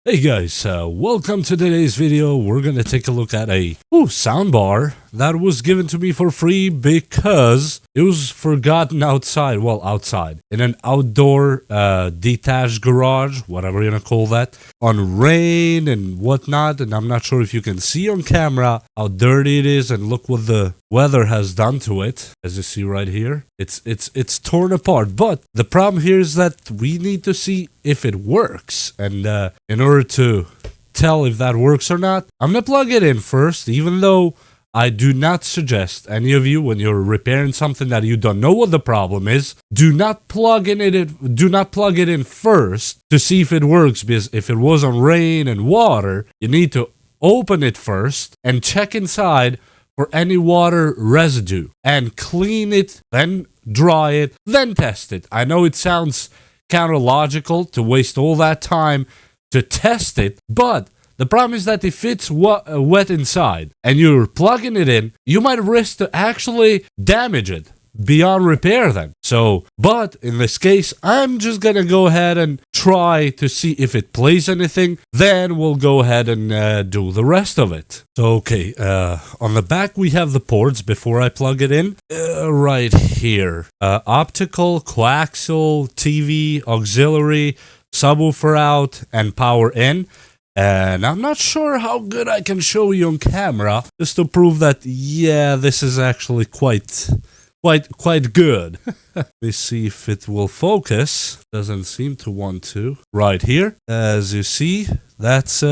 Hey guys, welcome to today's video. We're gonna take a look at a soundbar that was given to me for free because it was forgotten outside. Well, outside in an outdoor detached garage, whatever you're gonna call that, on rain and whatnot. And I'm not sure if you can see on camera how dirty it is. And look what the weather has done to it. As you see right here, it's torn apart. But the problem here is that we need to see if it works, and in order to tell if that works or not, I'm gonna plug it in first, even though I do not suggest any of you, when you're repairing something that you don't know what the problem is, do not plug it in first to see if it works, because if it was on rain and water, you need to open it first and check inside for any water residue and clean it, then dry it, then test it. I know it sounds counter-logical to waste all that time to test it, but the problem is that if it's wet inside and you're plugging it in, you might risk to actually damage it beyond repair then. So, but in this case, I'm just gonna go ahead and try to see if it plays anything, then we'll go ahead and do the rest of it. So, okay, on the back we have the ports before I plug it in, right here. Optical, coaxial, TV, auxiliary, subwoofer out, and power in. And I'm not sure how good I can show you on camera, just to prove that, yeah, this is actually quite good. Let me see if it will focus. Doesn't seem to want to. Right here, as you see, that's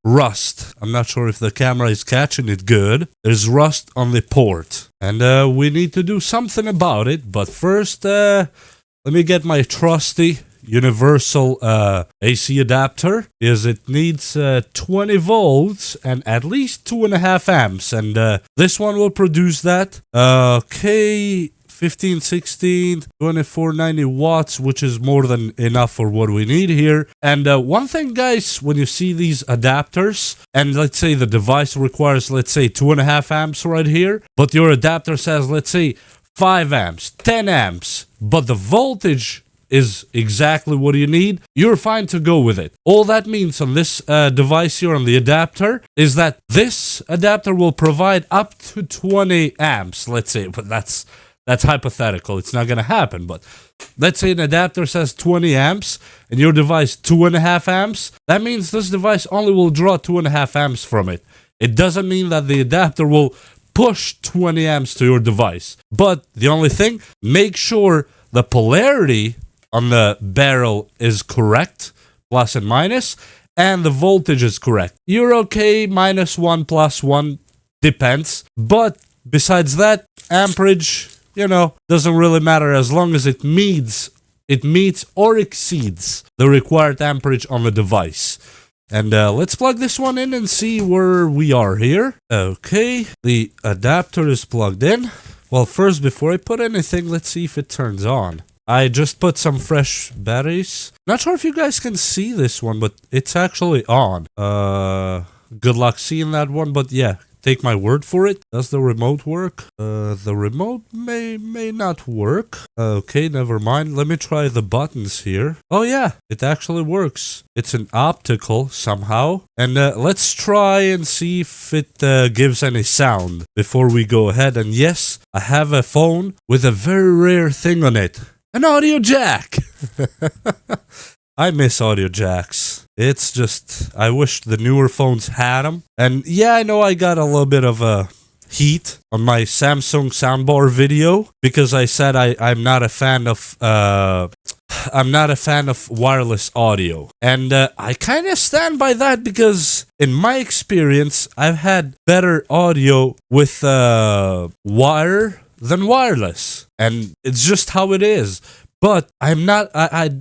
rust. I'm not sure if the camera is catching it good. There's rust on the port, and we need to do something about it. But first, let me get my trusty universal AC adapter, because it needs 20 volts and at least 2.5 amps, and this one will produce that. Okay, 15, 16, 24, 90 watts, which is more than enough for what we need here. And one thing, guys, when you see these adapters, and let's say the device requires, let's say, 2.5 amps right here, but your adapter says, let's say, 5 amps, 10 amps, but the voltage is exactly what you need, you're fine to go with it. All that means on this device here, on the adapter, is that this adapter will provide up to 20 amps, let's say, but that's hypothetical. It's not gonna happen, but let's say an adapter says 20 amps and your device 2.5 amps. That means this device only will draw 2.5 amps from it. It doesn't mean that the adapter will push 20 amps to your device. But the only thing, make sure the polarity on the barrel is correct, plus and minus, and the voltage is correct. You're okay, -1, +1, depends. But besides that, amperage, doesn't really matter as long as it meets or exceeds the required amperage on the device. And let's plug this one in and see where we are here. Okay, the adapter is plugged in. Well, first, before I put anything, let's see if it turns on. I just put some fresh batteries. Not sure if you guys can see this one, but it's actually on. Good luck seeing that one, but yeah, take my word for it. Does the remote work? The remote may not work. Okay, never mind. Let me try the buttons here. Oh yeah, it actually works. It's an optical somehow. And let's try and see if it gives any sound before we go ahead. And yes, I have a phone with a very rare thing on it. An audio jack! I miss audio jacks. It's just, I wish the newer phones had them. And yeah, I know I got a little bit of heat on my Samsung soundbar video because I said I'm not a fan of wireless audio. And I kind of stand by that because in my experience, I've had better audio with wire than wireless, and it's just how it is. But I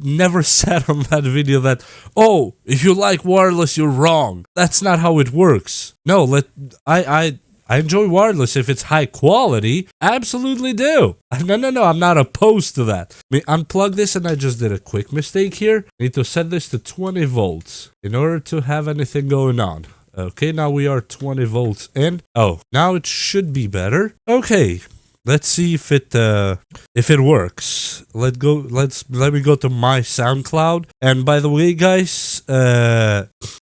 never said on that video that, oh, if you like wireless, you're wrong. That's not how it works. No, I enjoy wireless if it's high quality. Absolutely do. No, I'm not opposed to that. Let me unplug this, and I just did a quick mistake here. I need to set this to 20 volts in order to have anything going on. Okay, now we are 20 volts in. Oh, now it should be better. Okay. Let's see if it works. Let me go to my SoundCloud. And by the way, guys,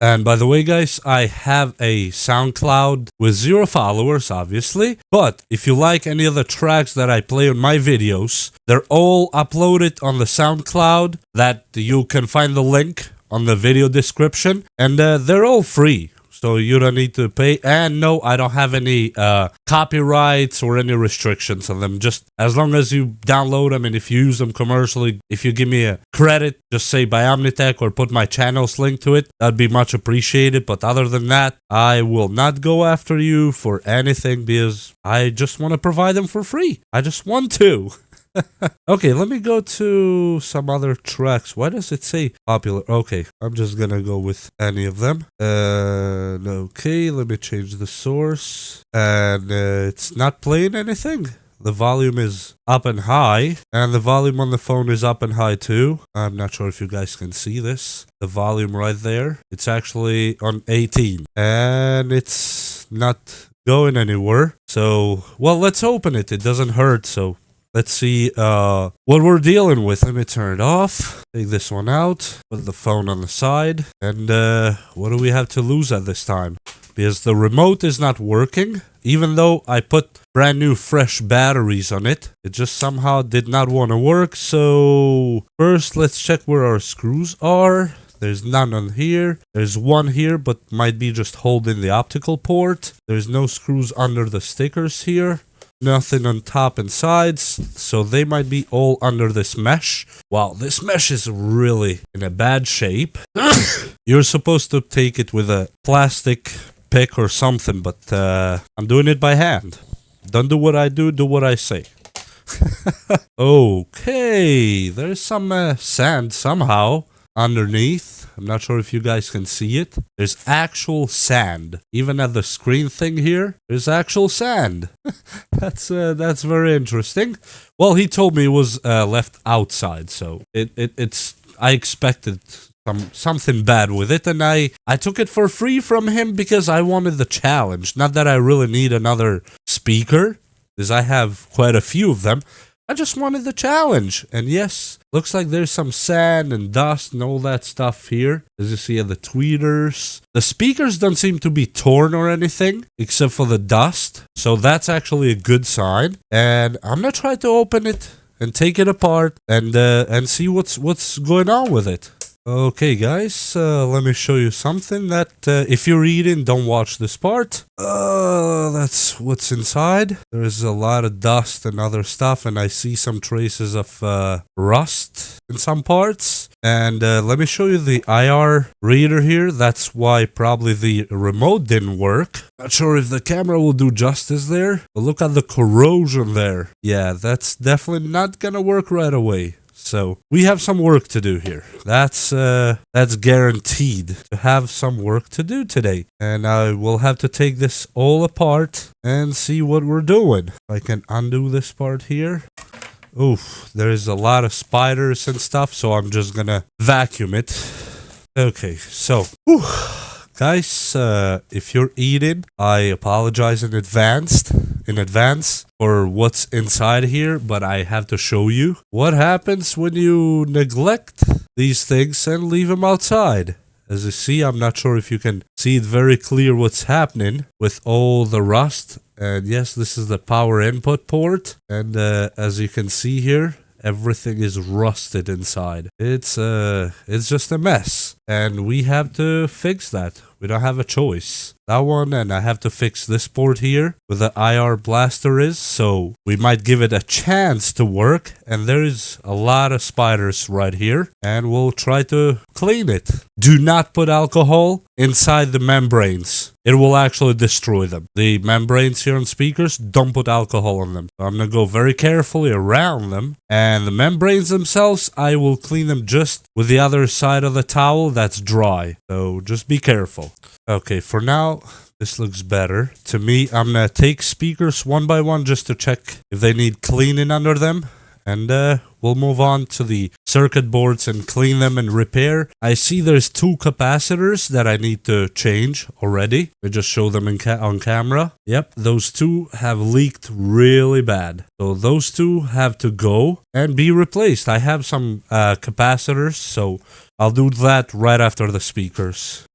And by the way, guys, I have a SoundCloud with 0 followers, obviously. But if you like any of the tracks that I play on my videos, they're all uploaded on the SoundCloud that you can find the link on the video description. And they're all free. So you don't need to pay. And no, I don't have any copyrights or any restrictions on them. Just as long as you download them and if you use them commercially, if you give me a credit, just say by Omnitech or put my channel's link to it, that'd be much appreciated. But other than that, I will not go after you for anything because I just want to provide them for free. I just want to. Okay, let me go to some other tracks. Why does it say popular? Okay, I'm just gonna go with any of them. Okay, let me change the source. And it's not playing anything. The volume is up and high, and the volume on the phone is up and high too. I'm not sure if you guys can see this. The volume right there, it's actually on 18, and it's not going anywhere. So, well, let's open it. It doesn't hurt, so let's see what we're dealing with. Let me turn it off. Take this one out. Put the phone on the side. And what do we have to lose at this time? Because the remote is not working. Even though I put brand new fresh batteries on it, it just somehow did not want to work. So first, let's check where our screws are. There's none on here. There's one here, but might be just holding the optical port. There's no screws under the stickers here. Nothing on top and sides, so they might be all under this mesh. Wow, this mesh is really in a bad shape. You're supposed to take it with a plastic pick or something, but I'm doing it by hand. Don't do what I do, do what I say. Okay, there's some sand somehow underneath. I'm not sure if you guys can see it. There's actual sand. Even at the screen thing here, there's actual sand. That's very interesting. Well, he told me it was left outside, so it's I expected something bad with it, and I took it for free from him because I wanted the challenge. Not that I really need another speaker, because I have quite a few of them. I just wanted the challenge. And yes, looks like there's some sand and dust and all that stuff here. As you see at the tweeters. The speakers don't seem to be torn or anything, except for the dust. So that's actually a good sign. And I'm gonna try to open it and take it apart and see what's going on with it. Okay, guys, let me show you something that if you're eating, don't watch this part. That's what's inside. There's a lot of dust and other stuff, and I see some traces of rust in some parts. And let me show you the IR reader here. That's why probably the remote didn't work. Not sure if the camera will do justice there, but look at the corrosion there. Yeah, that's definitely not gonna work right away. So we have some work to do here. That's guaranteed to have some work to do today. And I will have to take this all apart and see what we're doing. I can undo this part here. Oof, there's a lot of spiders and stuff, so I'm just gonna vacuum it. Okay, so guys, if you're eating, I apologize in advance for what's inside here, but I have to show you what happens when you neglect these things and leave them outside. As you see, I'm not sure if you can see it very clear what's happening with all the rust. And yes, this is the power input port. And as you can see here, everything is rusted inside. It's just a mess. And we have to fix that. We don't have a choice. That one, and I have to fix this port here where the IR blaster is, so we might give it a chance to work. And there is a lot of spiders right here, and we'll try to clean it. Do not put alcohol inside the membranes. It will actually destroy them. The membranes here on speakers, don't put alcohol on them. So I'm gonna go very carefully around them. And the membranes themselves, I will clean them just with the other side of the towel that's dry. So just be careful. Okay, for now, this looks better. To me, I'm gonna take speakers one by one just to check if they need cleaning under them. And we'll move on to the circuit boards and clean them and repair. I see there's 2 capacitors that I need to change already. I just show them on camera. Yep, those 2 have leaked really bad. So those 2 have to go and be replaced. I have some capacitors, so I'll do that right after the speakers.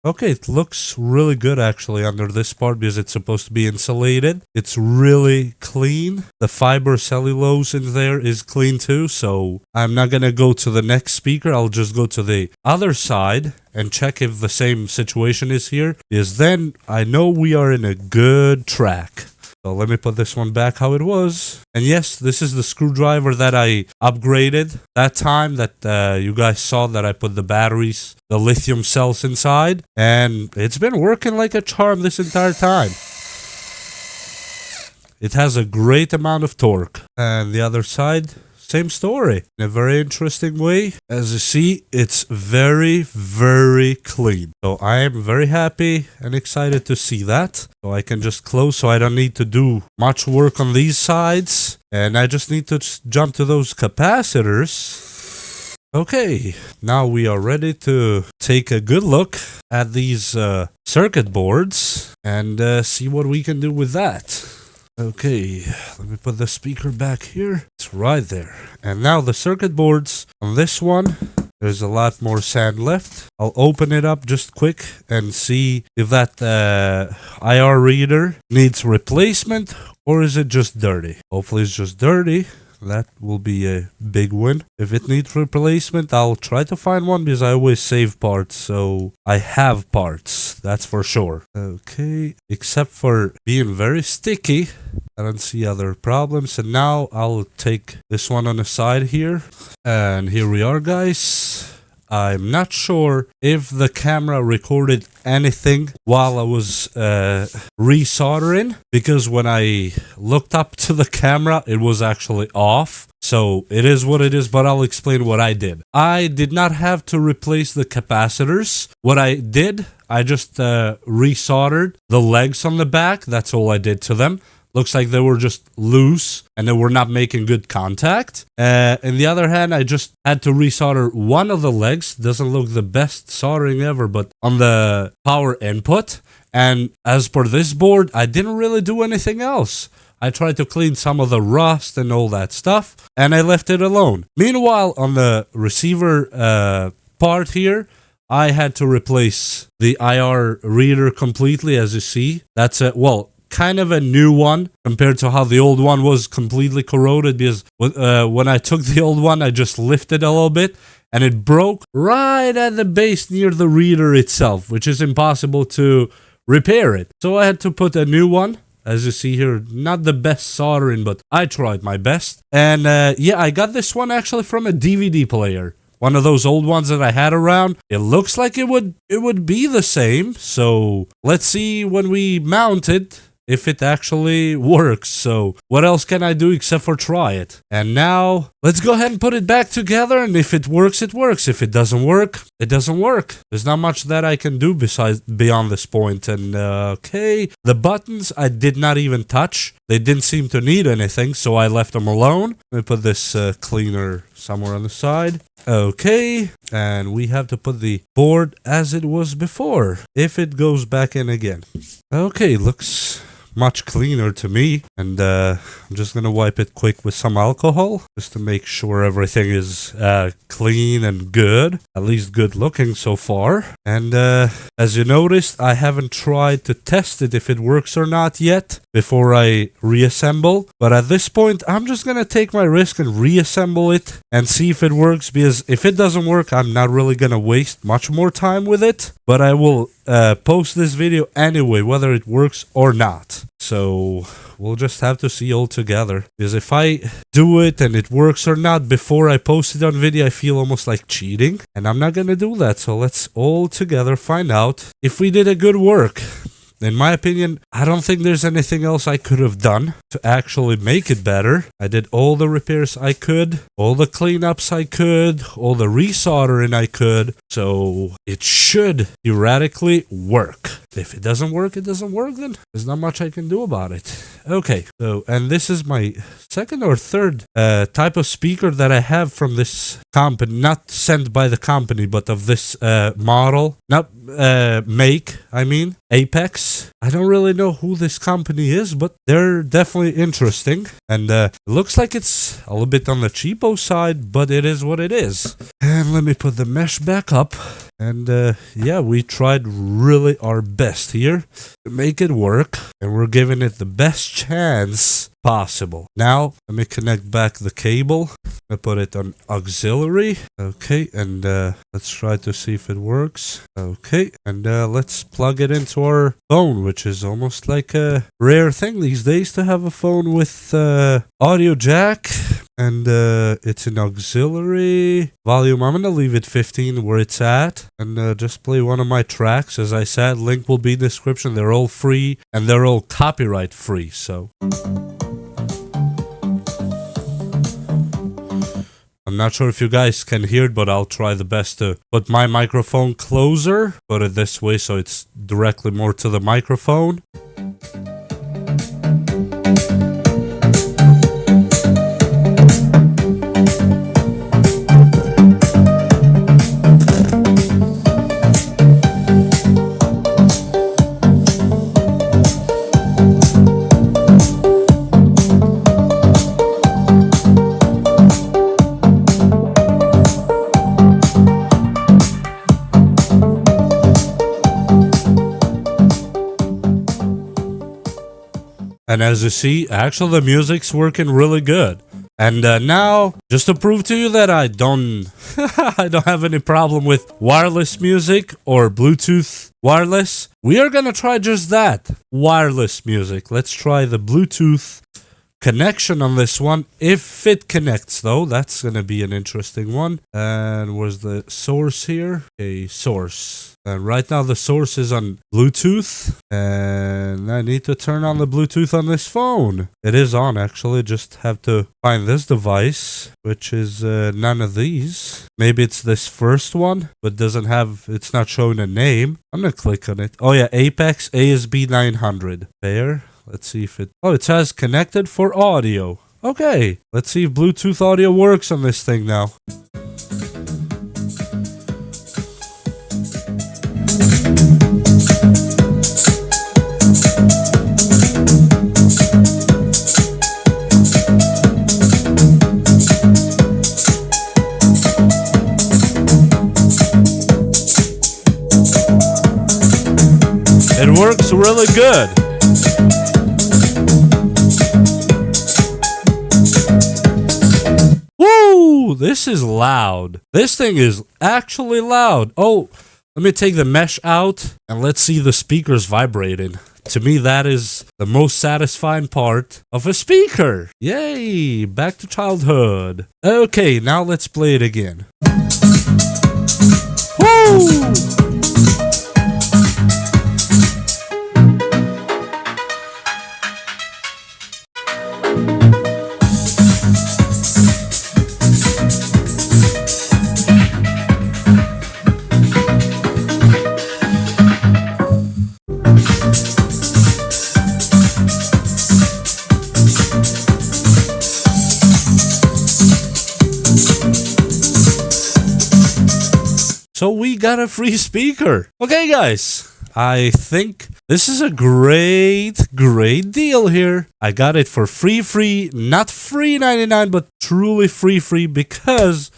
Okay, it looks really good actually under this part because it's supposed to be insulated. It's really clean. The fiber cellulose in there is clean too, so I'm not gonna go to the next speaker. I'll just go to the other side and check if the same situation is here, because then I know we are in a good track. So let me put this one back how it was. And yes, this is the screwdriver that I upgraded that time that you guys saw that I put the batteries, the lithium cells inside. And it's been working like a charm this entire time. It has a great amount of torque. And the other side, same story. In a very interesting way. As you see, it's very, very clean. So I am very happy and excited to see that. So I can just close so I don't need to do much work on these sides. And I just need to jump to those capacitors. Okay, now we are ready to take a good look at these circuit boards and see what we can do with that. Okay, let me put the speaker back here. It's right there. And now the circuit boards on this one, there's a lot more sand left. I'll open it up just quick and see if that IR reader needs replacement or is it just dirty. Hopefully it's just dirty. That will be a big win. If it needs replacement, I'll try to find one because I always save parts, so I have parts, that's for sure. Okay, except for being very sticky, I don't see other problems. And now I'll take this one on the side here. And here we are, guys. I'm not sure if the camera recorded anything while I was resoldering, because when I looked up to the camera, it was actually off. So it is what it is, but I'll explain what I did. I did not have to replace the capacitors. What I did, I just resoldered the legs on the back. That's all I did to them. Looks like they were just loose and they were not making good contact. On the other hand, I just had to resolder one of the legs. Doesn't look the best soldering ever, but on the power input. And as per this board, I didn't really do anything else. I tried to clean some of the rust and all that stuff, and I left it alone. Meanwhile, on the receiver part here, I had to replace the IR reader completely, as you see. That's a, well, kind of a new one compared to how the old one was completely corroded, because when I took the old one, I just lifted a little bit and it broke right at the base near the reader itself, which is impossible to repair it. So I had to put a new one. As you see here, not the best soldering, but I tried my best. And yeah, I got this one actually from a DVD player. One of those old ones that I had around. It looks like it would be the same. So let's see when we mount it if it actually works. So what else can I do except for try it? And now let's go ahead and put it back together, and if it works, it works. If it doesn't work, it doesn't work. There's not much that I can do beyond this point. And okay, the buttons I did not even touch. They didn't seem to need anything, so I left them alone. Let me put this cleaner somewhere on the side. Okay, and we have to put the board as it was before, if it goes back in again. Okay, looks much cleaner to me, and I'm just gonna wipe it quick with some alcohol just to make sure everything is clean and good, at least good looking so far. And as you noticed, I haven't tried to test it if it works or not yet before I reassemble, but at this point I'm just gonna take my risk and reassemble it and see if it works, because if it doesn't work, I'm not really gonna waste much more time with it, but I will post this video anyway, whether it works or not. So we'll just have to see all together, because if I do it and it works or not before I post it on video, I feel almost like cheating, and I'm not gonna do that. So let's all together find out if we did a good work. In my opinion, I don't think there's anything else I could have done to actually make it better. I did all the repairs I could, all the cleanups I could, all the resoldering I could. So it should theoretically work. If it doesn't work, it doesn't work, then there's not much I can do about it. Okay, so, and this is my second or third type of speaker that I have from this company, not sent by the company, but of this model, not make, I mean, APEX. I don't really know who this company is, but they're definitely interesting. And it looks like it's a little bit on the cheapo side, but it is what it is. And let me put the mesh back up. And yeah, we tried really our best here to make it work, and we're giving it the best chance possible. Now, let me connect back the cable. I put it on auxiliary. Okay, and let's try to see if it works. Okay, and let's plug it into our phone, which is almost like a rare thing these days to have a phone with audio jack. And it's an auxiliary volume. I'm gonna leave it 15 where it's at, and just play one of my tracks. As I said, link will be in the description. They're all free, and they're all copyright free, so I'm not sure if you guys can hear it, but I'll try the best to put my microphone closer. Put it this way so it's directly more to the microphone. And as you see, actually the music's working really good. And now, just to prove to you that I don't have any problem with wireless music or Bluetooth wireless, we are gonna try just that, wireless music. Let's try the Bluetooth connection on this one. If it connects though, that's gonna be an interesting one. And where's the source here? Okay, source. And right now the source is on Bluetooth, and I need to turn on the Bluetooth on this phone. It is on actually, just have to find this device, which is none of these. Maybe it's this first one, but doesn't have, it's not showing a name. I'm gonna click on it. Oh yeah, APEX SB900. There. Let's see if it... Oh, it says connected for audio. Okay, let's see if Bluetooth audio works on this thing now. It works really good. Woo! This is loud. This thing is actually loud. Oh, let me take the mesh out and let's see the speakers vibrating. To me, that is the most satisfying part of a speaker. Yay! Back to childhood. Okay, now let's play it again. Woo! So we got a free speaker. Okay, guys. I think this is a great deal here. I got it for free, not free 99, but truly free because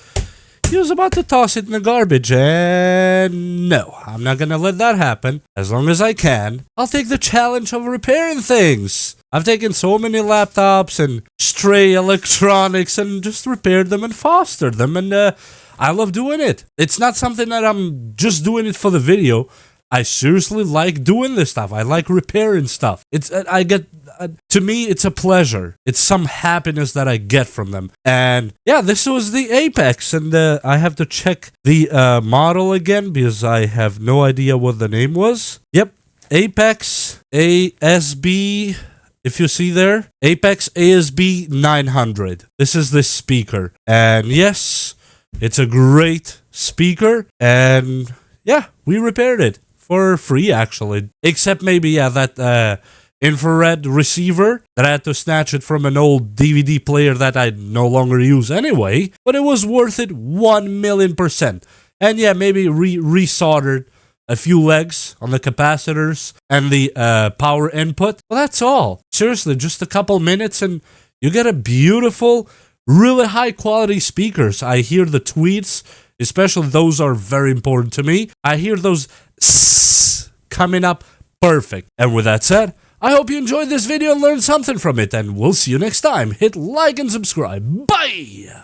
he was about to toss it in the garbage, and no, I'm not gonna let that happen. As long as I can, I'll take the challenge of repairing things. I've taken so many laptops and stray electronics and just repaired them and fostered them, and I love doing it. It's not something that I'm just doing it for the video. I seriously like doing this stuff. I like repairing stuff. To me, it's a pleasure. It's some happiness that I get from them. And yeah, this was the Apex, and I have to check the model again because I have no idea what the name was. Yep, APEX ASB. If you see there, APEX ASB900. This is this speaker, and yes, it's a great speaker, and yeah, we repaired it for free actually. Except maybe, yeah, that infrared receiver that I had to snatch it from an old DVD player that I no longer use anyway. But it was worth it 1,000,000%. And yeah, maybe resoldered a few legs on the capacitors and the power input. Well, that's all. Seriously, just a couple minutes and you get a beautiful, really high quality speakers. I hear the tweets especially those are very important to me. I hear those s coming up perfect. And with that said, I hope you enjoyed this video and learned something from it, and we'll see you next time. Hit like and subscribe. Bye!